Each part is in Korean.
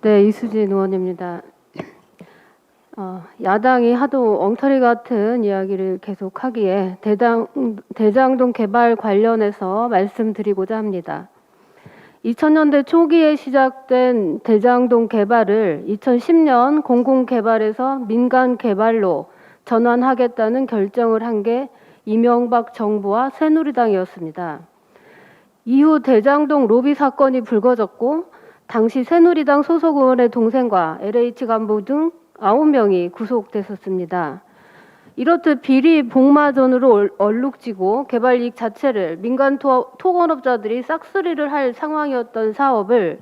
네, 이수진 의원입니다. 야당이 하도 엉터리 같은 이야기를 계속하기에 대장동 개발 관련해서 말씀드리고자 합니다. 2000년대 초기에 시작된 대장동 개발을 2010년 공공개발에서 민간개발로 전환하겠다는 결정을 한 게 이명박 정부와 새누리당이었습니다. 이후 대장동 로비 사건이 불거졌고 당시 새누리당 소속 의원의 동생과 LH 간부 등 9명이 구속됐었습니다. 이렇듯 비리 복마전으로 얼룩지고 개발 이익 자체를 민간 토건업자들이 싹쓸이를 할 상황이었던 사업을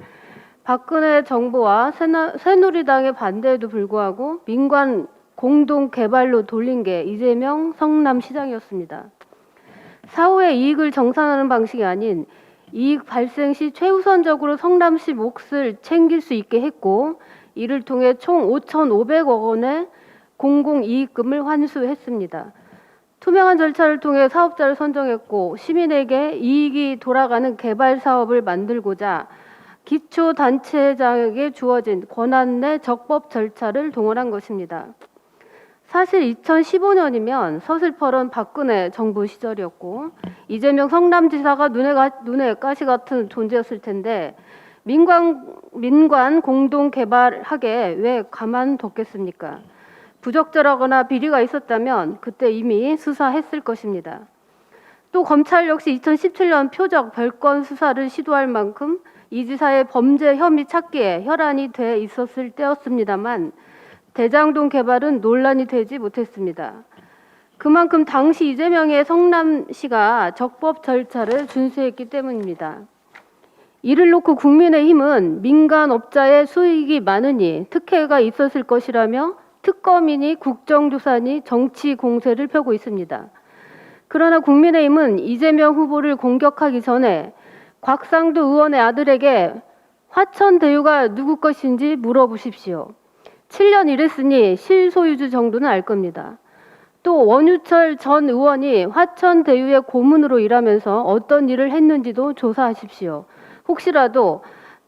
박근혜 정부와 새누리당의 반대에도 불구하고 민간 공동 개발로 돌린 게 이재명 성남시장이었습니다. 사후의 이익을 정산하는 방식이 아닌 이익 발생 시 최우선적으로 성남시 몫을 챙길 수 있게 했고, 이를 통해 총 5,500억 원의 공공이익금을 환수했습니다. 투명한 절차를 통해 사업자를 선정했고 시민에게 이익이 돌아가는 개발 사업을 만들고자 기초단체장에게 주어진 권한 내 적법 절차를 동원한 것입니다. 사실 2015년이면 서슬퍼런 박근혜 정부 시절이었고 이재명 성남지사가 눈에 가시 같은 존재였을 텐데 민관 공동 개발하게 왜 가만뒀겠습니까? 부적절하거나 비리가 있었다면 그때 이미 수사했을 것입니다. 또 검찰 역시 2017년 표적 별건 수사를 시도할 만큼 이 지사의 범죄 혐의 찾기에 혈안이 돼 있었을 때였습니다만 대장동 개발은 논란이 되지 못했습니다. 그만큼 당시 이재명의 성남시가 적법 절차를 준수했기 때문입니다. 이를 놓고 국민의힘은 민간업자의 수익이 많으니 특혜가 있었을 것이라며 특검이니 국정조사니 정치 공세를 펴고 있습니다. 그러나 국민의힘은 이재명 후보를 공격하기 전에 곽상도 의원의 아들에게 화천대유가 누구 것인지 물어보십시오. 7년 일했으니 실소유주 정도는 알 겁니다. 또 원유철 전 의원이 화천대유의 고문으로 일하면서 어떤 일을 했는지도 조사하십시오. 혹시라도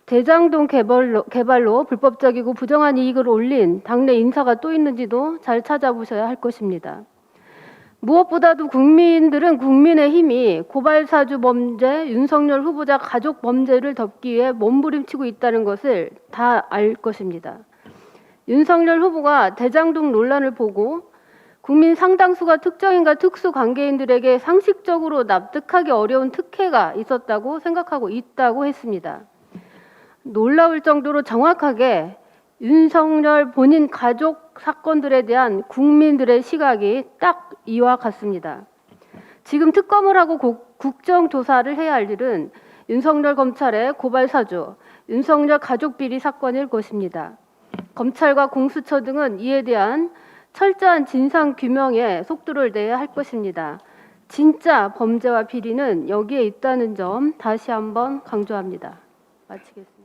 대장동 개발로 불법적이고 부정한 이익을 올린 당내 인사가 또 있는지도 잘 찾아보셔야 할 것입니다. 무엇보다도 국민들은 국민의힘이 고발사주 범죄, 윤석열 후보자 가족 범죄를 덮기 위해 몸부림치고 있다는 것을 다 알 것입니다. 윤석열 후보가 대장동 논란을 보고 국민 상당수가 특정인과 특수관계인들에게 상식적으로 납득하기 어려운 특혜가 있었다고 생각하고 있다고 했습니다. 놀라울 정도로 정확하게 윤석열 본인 가족 사건들에 대한 국민들의 시각이 딱 이와 같습니다. 지금 특검을 하고 국정조사를 해야 할 일은 윤석열 검찰의 고발사주, 윤석열 가족비리 사건일 것입니다. 검찰과 공수처 등은 이에 대한 철저한 진상규명에 속도를 내야 할 것입니다. 진짜 범죄와 비리는 여기에 있다는 점 다시 한번 강조합니다. 마치겠습니다.